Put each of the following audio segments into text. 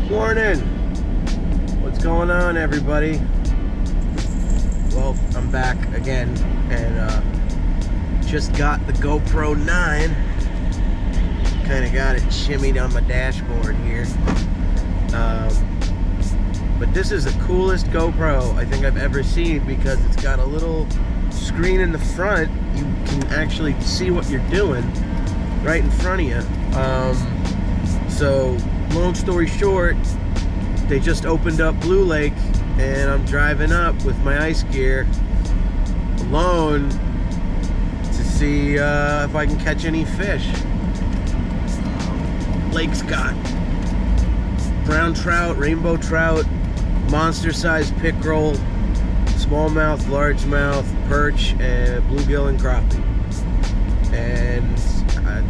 Morning. What's going on, everybody? Well, I'm back again, and just got the GoPro 9. Kind of got it shimmied on my dashboard here. But this is the coolest GoPro I think I've ever seen, because it's got a little screen in the front. You can actually see what you're doing right in front of you. So long story short, they just opened up Blue Lake, and I'm driving up with my ice gear alone to see if I can catch any fish. Lake's got brown trout, rainbow trout, monster-sized pickerel, smallmouth, largemouth, perch, and bluegill and crappie. And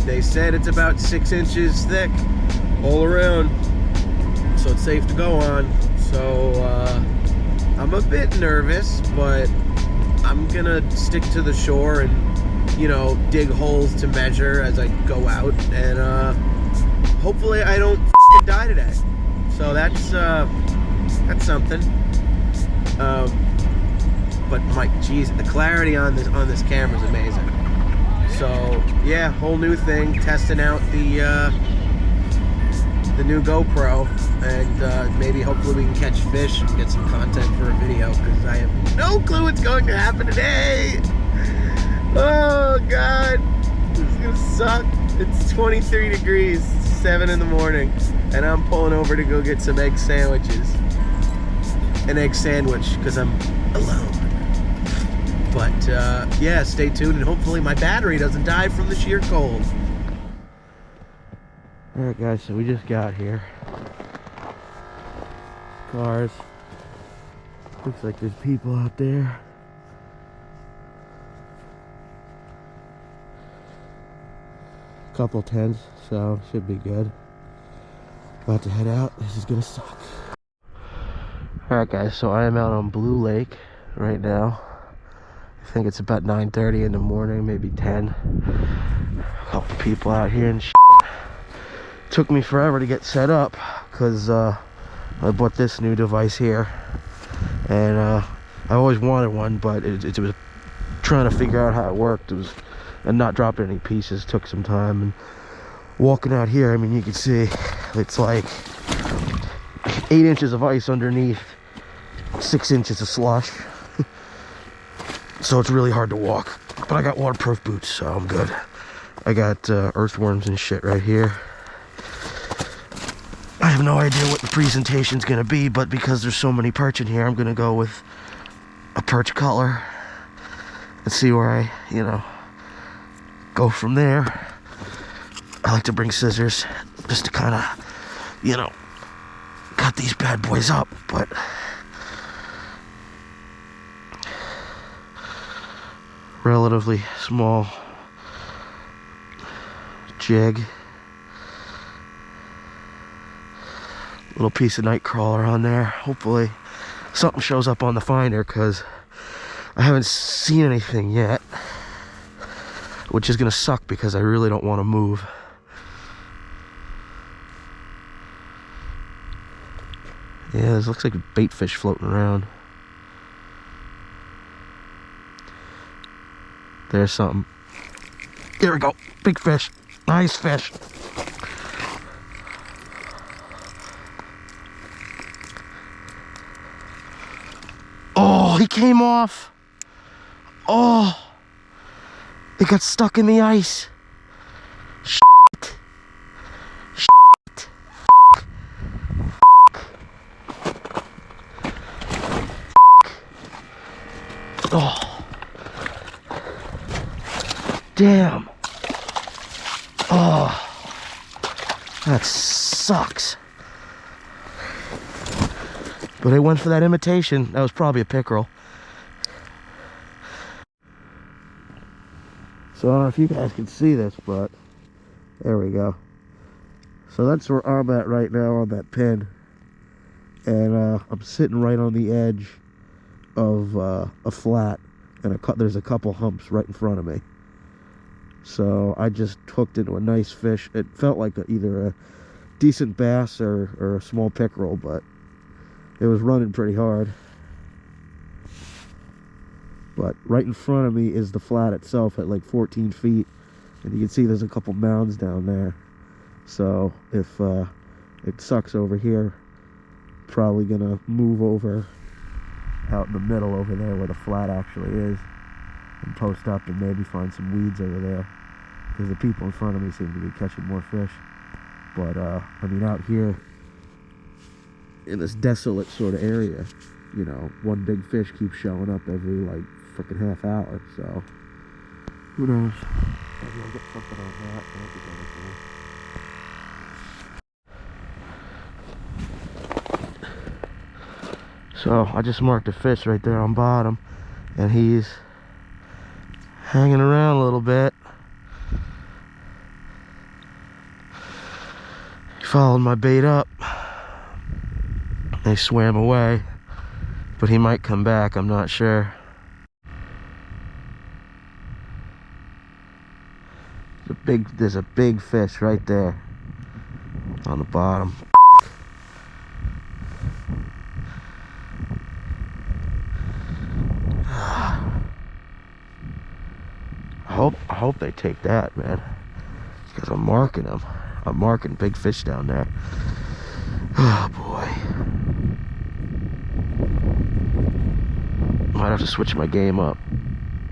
they said it's about 6 inches thick all around, so it's safe to go on. So I'm a bit nervous, but I'm gonna stick to the shore and, you know, dig holes to measure as I go out, and hopefully I don't die today. So that's something. But my geez, the clarity on this camera is amazing. So yeah, whole new thing, testing out the new GoPro, and maybe hopefully we can catch fish and get some content for a video, because I have no clue what's going to happen today. Oh god, this is gonna suck. It's 23 degrees, 7 in the morning, and I'm pulling over to go get some egg sandwiches. An egg sandwich, because I'm alone. But yeah, stay tuned, and hopefully my battery doesn't die from the sheer cold. Alright guys, so we just got here. Cars. Looks like there's people out there. Couple tents, so should be good. About to head out. This is gonna suck. Alright guys, so I am out on Blue Lake right now. I think it's about 9:30 in the morning, maybe 10. A couple people out here and shit. Took me forever to get set up, because I bought this new device here, and I always wanted one, but it was trying to figure out how it worked. It was, and not dropping any pieces took some time. And walking out here, I mean, you can see it's like 8 inches of ice underneath 6 inches of slush. So it's really hard to walk, but I got waterproof boots, so I'm good. I got earthworms and shit right here. I have no idea what the presentation's gonna be, but because there's so many perch in here, I'm gonna go with a perch color and see where I, you know, go from there. I like to bring scissors just to kind of, you know, cut these bad boys up, but relatively small jig. Little piece of night crawler on there. Hopefully something shows up on the finder, because I haven't seen anything yet, which is gonna suck because I really don't want to move. Yeah, this looks like a bait fish floating around. There's something. There we go. Big fish. Nice fish. Oh, he came off. Oh, it got stuck in the ice. Shit. Shit. Oh. Damn. Oh. That sucks. But I went for that imitation. That was probably a pickerel. So I don't know if you guys can see this, but there we go. So that's where I'm at right now on that pin. And I'm sitting right on the edge of a flat, and there's a couple humps right in front of me. So I just hooked into a nice fish. It felt like either a decent bass or a small pickerel, but it was running pretty hard. But right in front of me is the flat itself at like 14 feet. And you can see there's a couple mounds down there. So if it sucks over here, probably gonna move over out in the middle over there where the flat actually is and post up and maybe find some weeds over there, because the people in front of me seem to be catching more fish. But I mean, out here in this desolate sort of area, you know, one big fish keeps showing up every like freaking half hour, so who knows. Maybe I'll get something on that. That'll be kind of cool. So I just marked a fish right there on bottom, and he's hanging around a little bit. He followed my bait up. They swam away, but he might come back, I'm not sure. There's a big fish right there on the bottom. I hope they take that, man, because I'm marking them. I'm marking big fish down there. Oh boy, might have to switch my game up,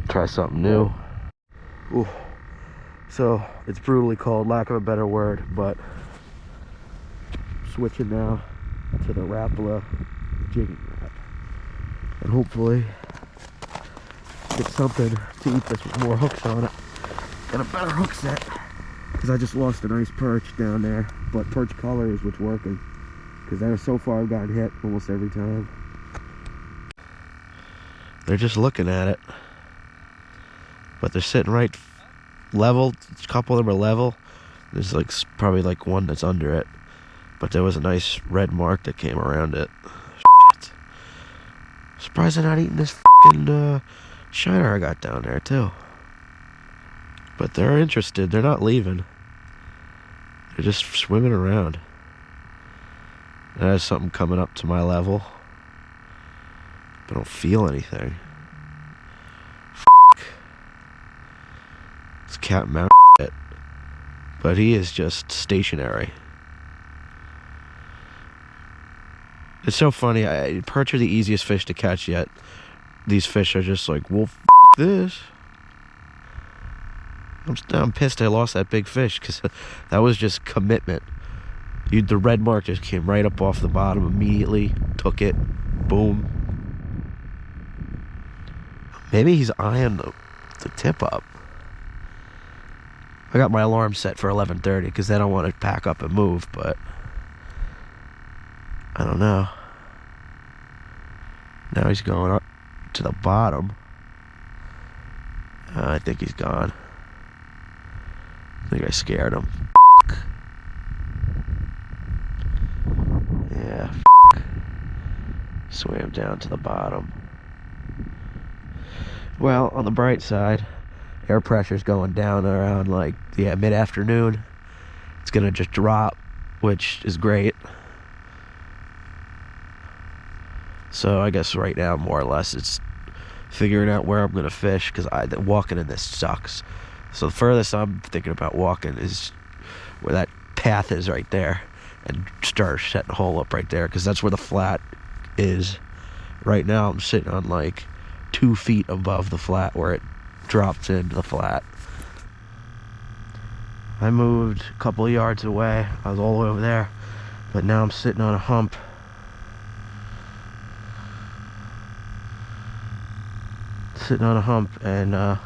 try something new. Ooh. So it's brutally cold, lack of a better word, but switching now to the Rapala jigging rap, and hopefully get something to eat this with more hooks on it and a better hook set, because I just lost a nice perch down there. But perch color is what's working, because there so far I've gotten hit almost every time. They're just looking at it, but they're sitting right level. A couple of them are level. There's like probably like one that's under it, but there was a nice red mark that came around it. Shit. Surprised they're not eating this fucking shiner I got down there too. But they're interested. They're not leaving. They're just swimming around. There's something coming up to my level. I don't feel anything. It's cat and mouse shit. But he is just stationary. It's so funny. Perch are the easiest fish to catch yet. These fish are just like, well, this. I'm pissed I lost that big fish, because that was just commitment. The red mark just came right up off the bottom immediately. Took it. Boom. Maybe he's eyeing the tip up. I got my alarm set for 11:30 because then I want to pack up and move, but I don't know. Now he's going up to the bottom. I think he's gone. I think I scared him. Yeah. Swam down to the bottom. Well, on the bright side, air pressure's going down around like, yeah, mid-afternoon. It's gonna just drop, which is great. So I guess right now, more or less, it's figuring out where I'm gonna fish, because walking in this sucks. So the furthest I'm thinking about walking is where that path is right there, and start setting a hole up right there, because that's where the flat is. Right now I'm sitting on like 2 feet above the flat where it drops into the flat. I moved a couple of yards away. I was all the way over there, but now I'm sitting on a hump. Sitting on a hump and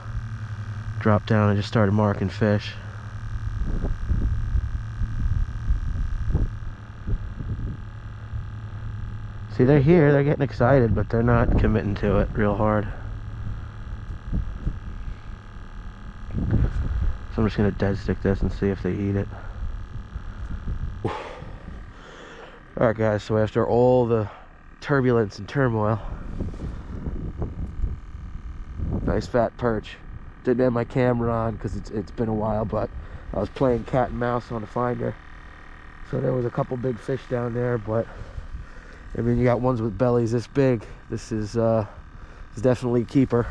dropped down and just started marking fish. See, they're here, they're getting excited, but they're not committing to it real hard. So I'm just gonna dead stick this and see if they eat it. Alright guys, so after all the turbulence and turmoil, nice fat perch didn't have my camera on because it's been a while, but I was playing cat and mouse on the finder. So there was a couple big fish down there, but I mean, you got ones with bellies this big. This is definitely a keeper.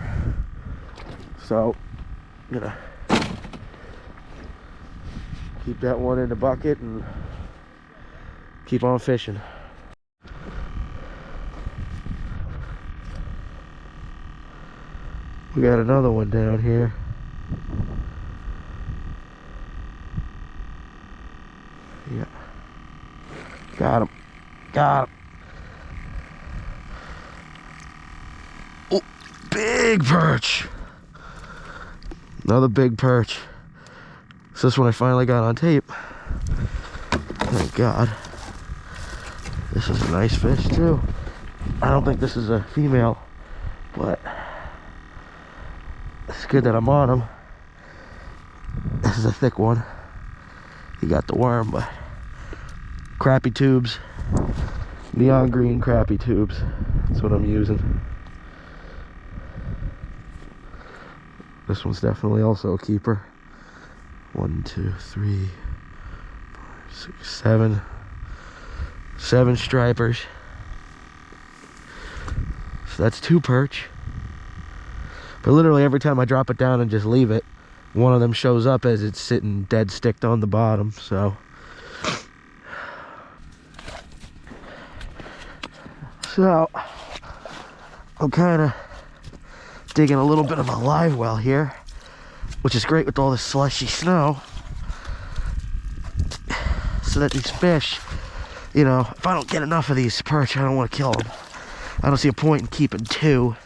So I'm gonna keep that one in the bucket and keep on fishing. We got another one down here. Yeah. Got him. Got him. Oh, big perch. Another big perch. So this one I finally got on tape. Thank God. This is a nice fish too. I don't think this is a female, but it's good that I'm on him. This is a thick one. He got the worm, but crappie tubes, neon green crappie tubes. That's what I'm using. This one's definitely also a keeper. 1, 2, 3, 4, 6, 7. 7 stripers. So that's 2 perch. But literally every time I drop it down and just leave it, one of them shows up as it's sitting dead sticked on the bottom. So I'm kind of digging a little bit of a live well here, which is great with all this slushy snow, so that these fish, you know, if I don't get enough of these perch, I don't want to kill them. I don't see a point in keeping 2,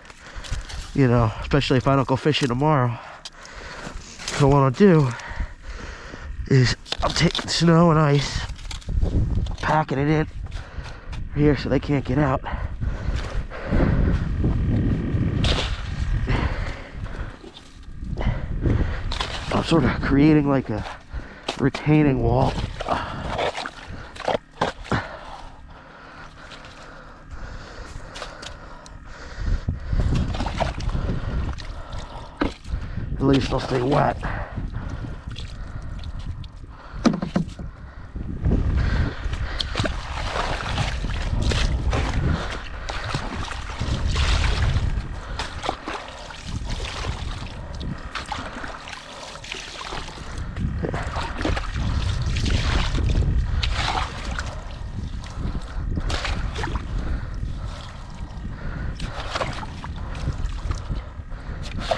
you know, especially if I don't go fishing tomorrow. So what I'll do is I'll take snow and ice, packing it in here so they can't get out. I'm sort of creating like a retaining wall. At least they'll stay wet.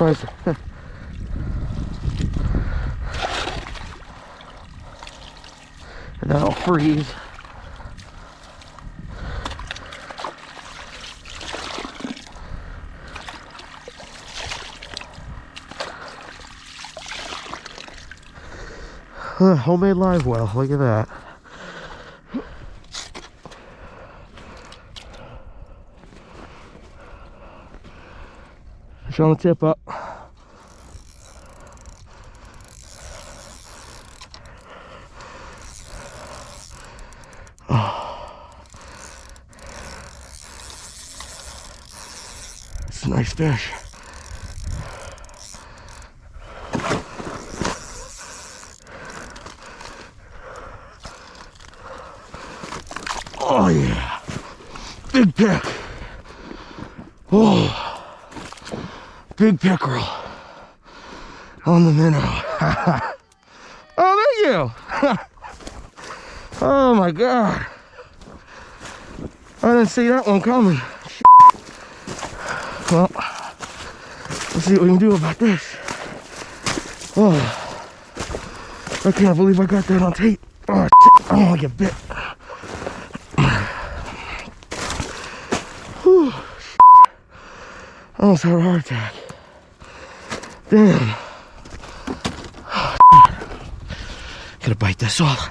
Surprised. And that'll freeze. Homemade live well, look at that. Fish on the tip up. It's a nice fish. Oh yeah, big pick. Oh, big pickerel on the minnow. Oh, thank you. Oh my God, I didn't see that one coming. Well, let's see what we can do about this. Oh, I can't believe I got that on tape. Oh, shit. I don't want to get bit. Whew, shit. I almost had a heart attack. Damn. Oh, gotta bite this off.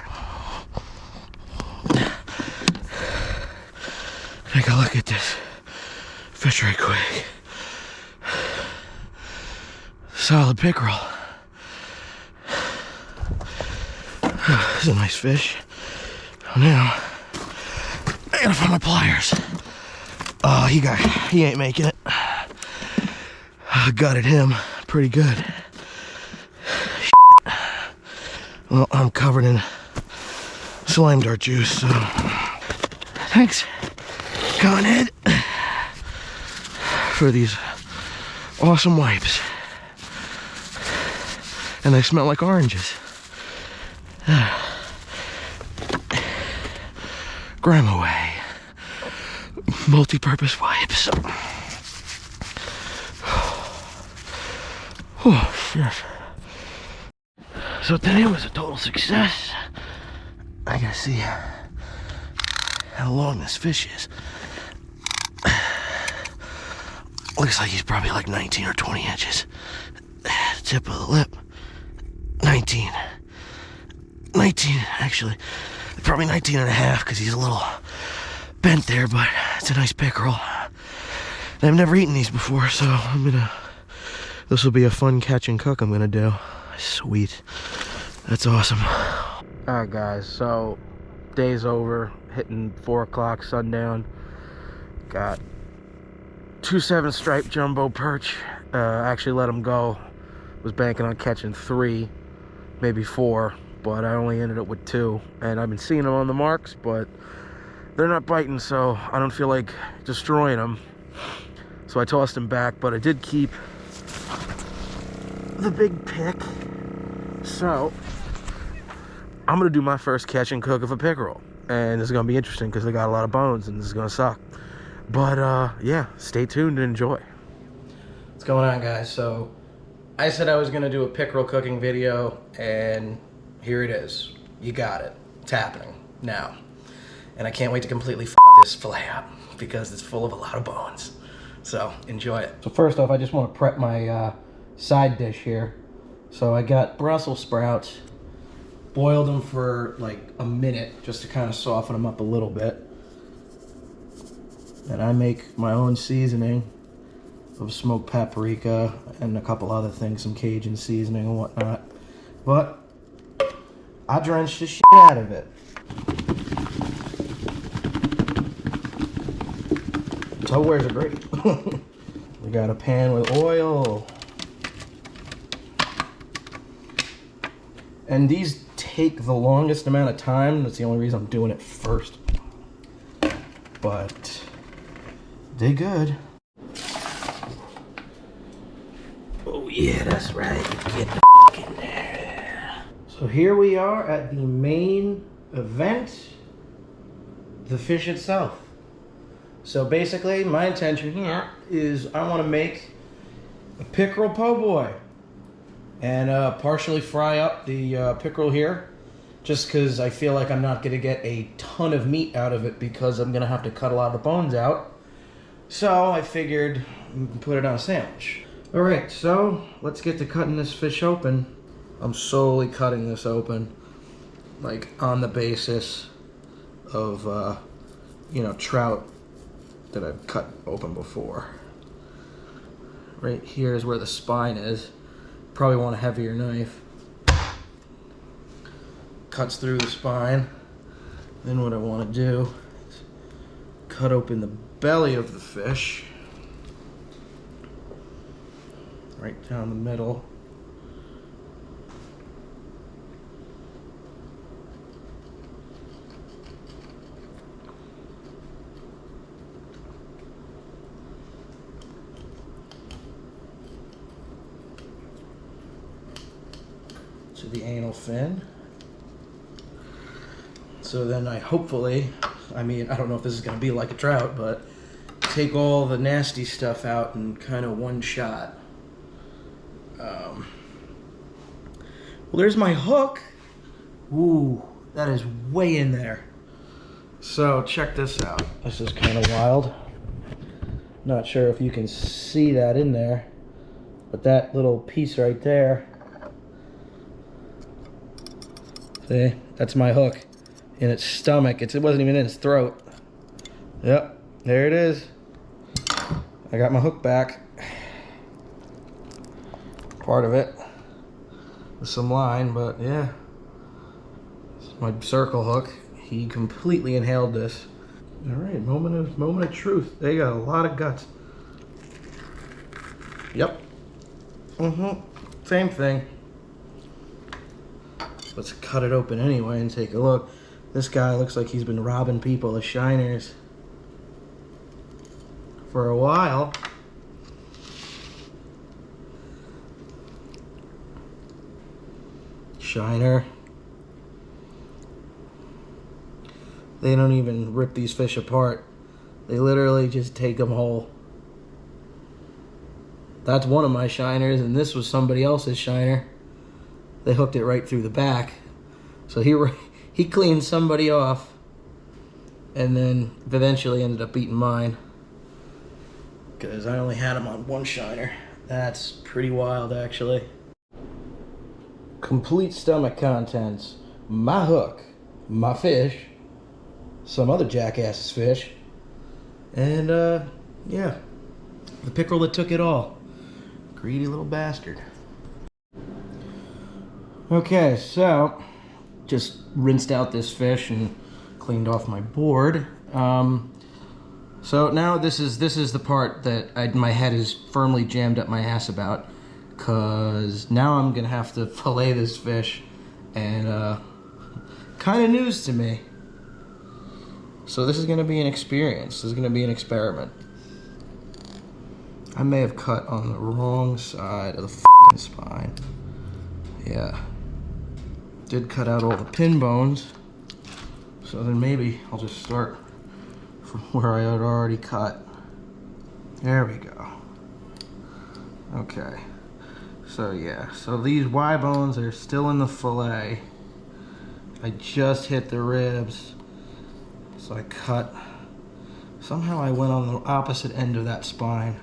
Take a look at this fish right quick. Solid pickerel. This is a nice fish. Now I gotta find my pliers. Oh, he ain't making it. I gutted him pretty good. Well, I'm covered in slime dart juice, so thanks, Con Ed, for these awesome wipes. And they smell like oranges. Grime away. Multi-purpose wipes. Oh, shit. So today was a total success. I gotta see how long this fish is. Looks like he's probably like 19 or 20 inches. Tip of the lip. 19 actually. Probably 19 and a half because he's a little bent there, but it's a nice pickerel. And I've never eaten these before, so this will be a fun catch and cook I'm gonna do. Sweet. That's awesome. Alright guys, so day's over, hitting 4 o'clock sundown. Got 2 7-stripe jumbo perch. Actually let them go. Was banking on catching 3, maybe 4, but I only ended up with 2. And I've been seeing them on the marks, but they're not biting, so I don't feel like destroying them. So I tossed them back, but I did keep the big pick. So I'm gonna do my first catch and cook of a pickerel, and this is gonna be interesting because they got a lot of bones and this is gonna suck. But yeah, stay tuned and enjoy. What's going on, guys? So I said I was gonna do a pickerel cooking video, and here it is. You got it. It's happening now, and I can't wait to completely f this fillet up because it's full of a lot of bones. So enjoy it. So first off, I just want to prep my side dish here. So I got Brussels sprouts, boiled them for like a minute just to kind of soften them up a little bit. And I make my own seasoning of smoked paprika and a couple other things, some Cajun seasoning and whatnot. But I drenched the shit out of it. Tupperwares are great. We got a pan with oil. And these take the longest amount of time. That's the only reason I'm doing it first. But they good. Oh yeah, that's right. Get the f in there. So here we are at the main event, the fish itself. So basically, my intention here is I want to make a pickerel po' boy. And partially fry up the pickerel here, just because I feel like I'm not going to get a ton of meat out of it because I'm going to have to cut a lot of the bones out. So I figured we can put it on a sandwich. Alright, so let's get to cutting this fish open. I'm slowly cutting this open, like on the basis of, you know, trout that I've cut open before. Right here is where the spine is. Probably want a heavier knife. Cuts through the spine. Then what I want to do is cut open the belly of the fish. Right down the middle. To the anal fin. So then I hopefully, I mean, I don't know if this is going to be like a trout, but take all the nasty stuff out in kind of one shot. Well, there's my hook. Ooh, that is way in there. So check this out. This is kind of wild. Not sure if you can see that in there, but that little piece right there, see, that's my hook in its stomach. It wasn't even in its throat. Yep, there it is. I got my hook back. Part of it with some line, but yeah. It's my circle hook. He completely inhaled this. All right, moment of truth. They got a lot of guts. Yep. Same thing. let's cut it open anyway and take a look. This guy looks like he's been robbing people of shiners for a while. Shiner. They don't even rip these fish apart. They literally just take them whole. That's one of my shiners, and this was somebody else's shiner. They hooked it right through the back. So he cleaned somebody off, and then eventually ended up eating mine, because I only had him on one shiner. That's pretty wild, actually. Complete stomach contents. My hook, my fish, some other jackass's fish, and yeah, the pickerel that took it all. Greedy little bastard. Okay, so just rinsed out this fish and cleaned off my board. So now this is the part that my head is firmly jammed up my ass about, because now I'm gonna have to fillet this fish, and kind of news to me. So this is gonna be an experience. This is gonna be an experiment. I may have cut on the wrong side of the f***ing spine. Yeah. Did cut out all the pin bones. So then maybe I'll just start from where I had already cut. There we go. Okay. So yeah, so these Y bones are still in the fillet. I just hit the ribs. So I cut. Somehow I went on the opposite end of that spine.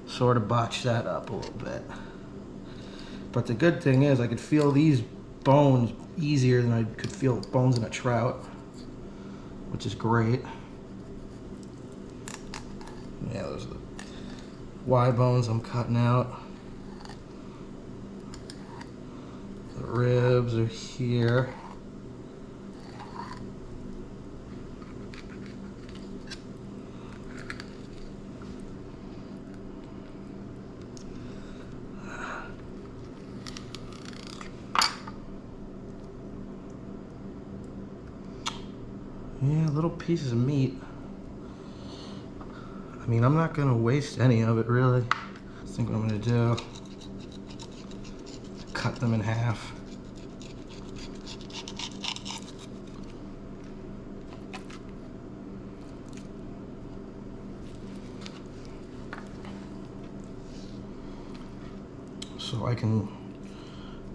Sort of botched that up a little bit. But the good thing is I could feel these bones easier than I could feel bones in a trout, which is great. Yeah, those are the Y bones I'm cutting out. The ribs are here. Yeah, little pieces of meat. I mean, I'm not gonna waste any of it, really. I think what I'm gonna do, cut them in half. So I can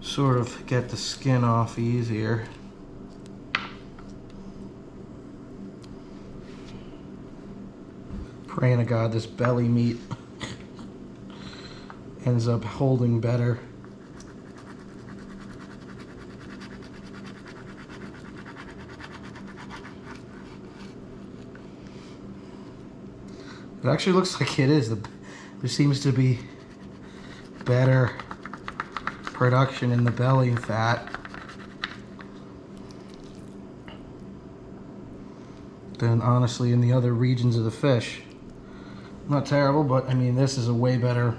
sort of get the skin off easier. Praying to God this belly meat ends up holding better. It actually looks like it is. There seems to be better production in the belly fat than honestly in the other regions of the fish. Not terrible, but I mean, this is a way better.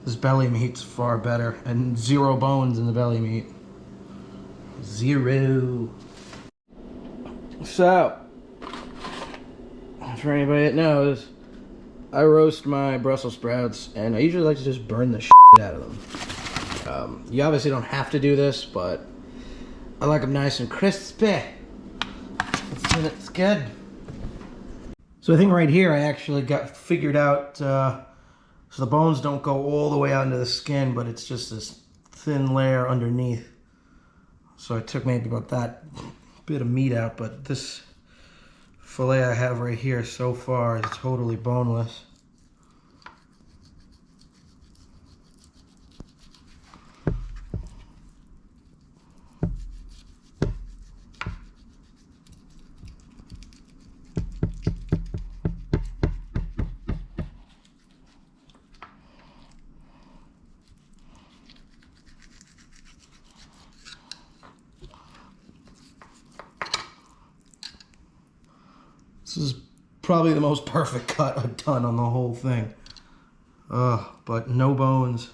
This belly meat's far better, and zero bones in the belly meat. Zero. So, for anybody that knows, I roast my Brussels sprouts, and I usually like to just burn the shit out of them. You obviously don't have to do this, but I like them nice and crispy. It's good. So I think right here I actually got figured out, so the bones don't go all the way out into the skin, but it's just this thin layer underneath. So I took maybe about that bit of meat out, but this fillet I have right here so far is totally boneless. This is probably the most perfect cut I've done on the whole thing. But no bones.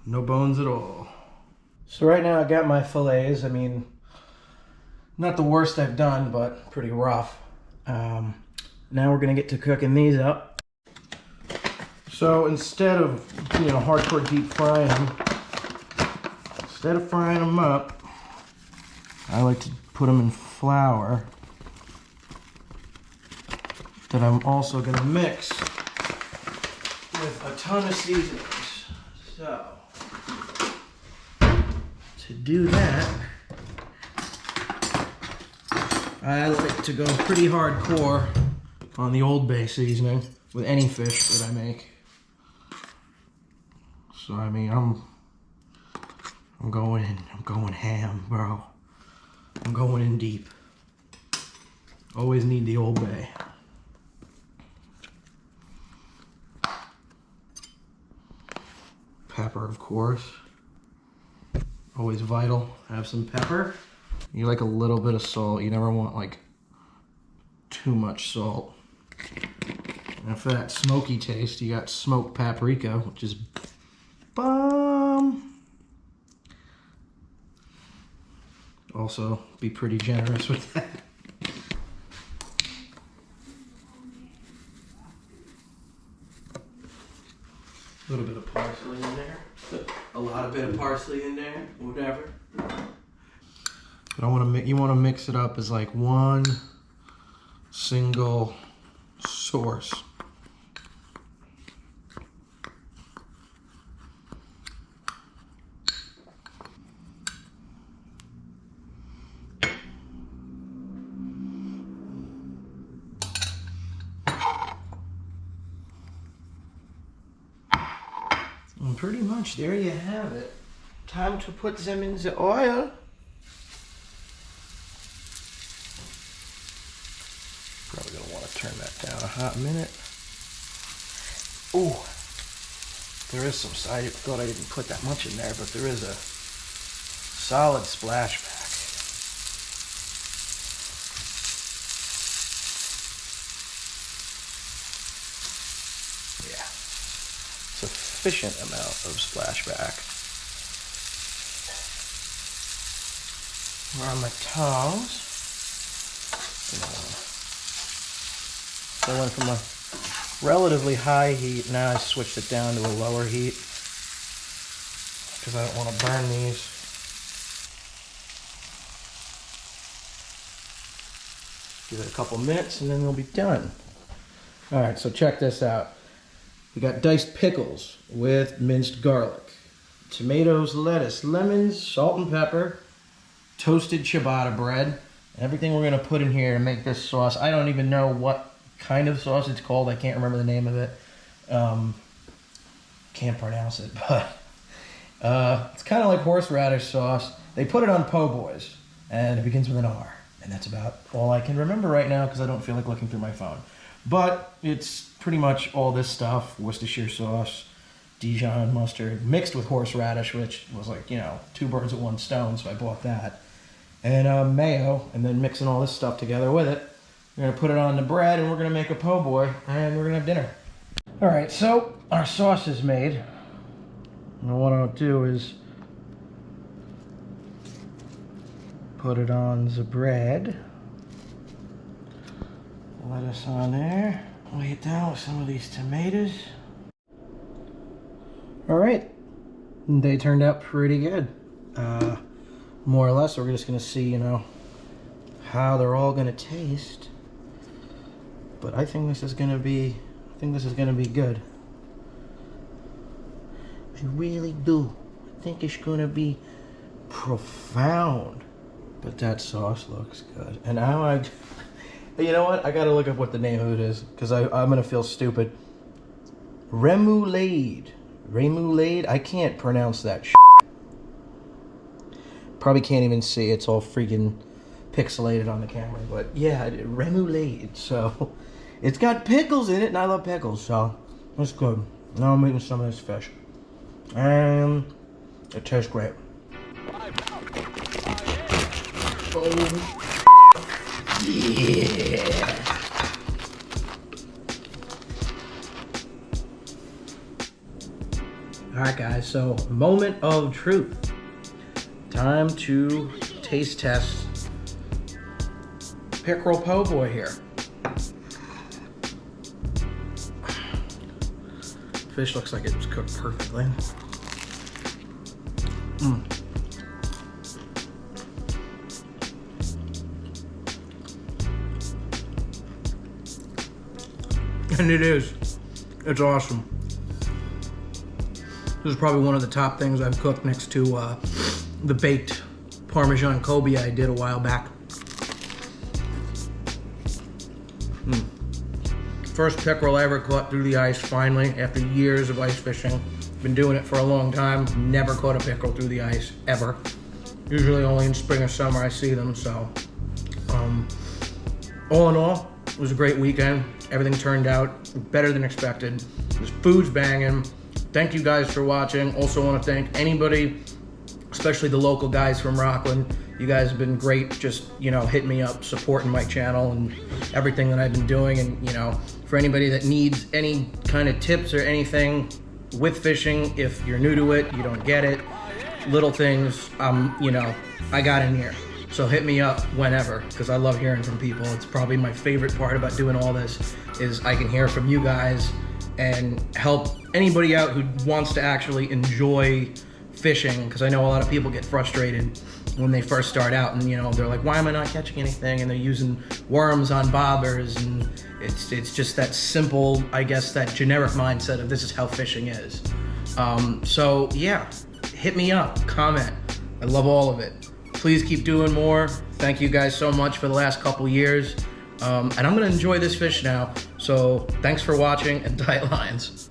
No bones at all. So right now I got my fillets. I mean, not the worst I've done, but pretty rough. Now we're gonna get to cooking these up. So instead of, hardcore deep frying them, instead of frying them up, I like to put them in flour that I'm also gonna mix with a ton of seasonings. So, to do that, I like to go pretty hardcore on the Old Bay seasoning with any fish that I make. So I mean, I'm going ham, bro. I'm going in deep. Always need the Old Bay. Pepper, of course. Always vital. Have some pepper. You like a little bit of salt. You never want like too much salt. And for that smoky taste, you got smoked paprika, which is bomb. Also, be pretty generous with that. A little bit of parsley in there. A lot of bit of parsley in there, whatever. But you want to mix it up as like one single source. And pretty much there you have it. Time to put them in the oil. Probably gonna want to turn that down a hot minute. Ooh, there is some, I thought I didn't put that much in there, but there is a solid splashback. Yeah, sufficient amount of splashback. We're on my tongs. So I went from a relatively high heat, now I switched it down to a lower heat because I don't want to burn these. Give it a couple minutes and then they'll be done. Alright, so check this out. We got diced pickles with minced garlic, tomatoes, lettuce, lemons, salt and pepper, toasted ciabatta bread. Everything we're going to put in here to make this sauce. I don't even know what kind of sauce it's called. I can't remember the name of it. Can't pronounce it, but it's kind of like horseradish sauce. They put it on po' boys, and it begins with an R. And that's about all I can remember right now because I don't feel like looking through my phone. But it's pretty much all this stuff. Worcestershire sauce, Dijon mustard, mixed with horseradish, which was like, 2 birds with 1 stone, so I bought that. And mayo, and then mixing all this stuff together with it. We're gonna put it on the bread and we're gonna make a po' boy and we're gonna have dinner. All right, so our sauce is made. And what I'll do is put it on the bread. Lettuce on there. Lay it down with some of these tomatoes. All right, they turned out pretty good. More or less, we're just gonna see, how they're all gonna taste. But I think this is gonna be good. I really do. I think it's gonna be profound. But that sauce looks good. And now you know what? I gotta look up what the name of it is because I'm gonna feel stupid. Remoulade. I can't pronounce that shit. Probably can't even see. It's all freaking pixelated on the camera. But yeah, remoulade. So it's got pickles in it, and I love pickles. So that's good. Now I'm eating some of this fish, and it tastes great. Oh yeah. All right, guys, so moment of truth. Time to taste test Pickerel po' boy here. Fish looks like it was cooked perfectly. And it is. It's awesome. This is probably one of the top things I've cooked next to the baked Parmesan cobia I did a while back. First pickerel I ever caught through the ice, finally, after years of ice fishing. Been doing it for a long time. Never caught a pickerel through the ice, ever. Usually only in spring or summer I see them, so. All in all, it was a great weekend. Everything turned out better than expected. This food's banging. Thank you guys for watching. Also want to thank anybody, especially the local guys from Rockland. You guys have been great, just, you know, hitting me up, supporting my channel and everything that I've been doing. And, you know, for anybody that needs any kind of tips or anything with fishing, if you're new to it, you don't get it, little things, you know, I got in here. So hit me up whenever, because I love hearing from people. It's probably my favorite part about doing all this, is I can hear from you guys and help anybody out who wants to actually enjoy fishing, because I know a lot of people get frustrated when they first start out and, you know, they're like, why am I not catching anything? And they're using worms on bobbers, and it's just that simple, I guess, that generic mindset of this is how fishing is. So yeah, hit me up, comment. I love all of it. Please keep doing more. Thank you guys so much for the last couple years. And I'm gonna enjoy this fish now. So thanks for watching, and tight lines.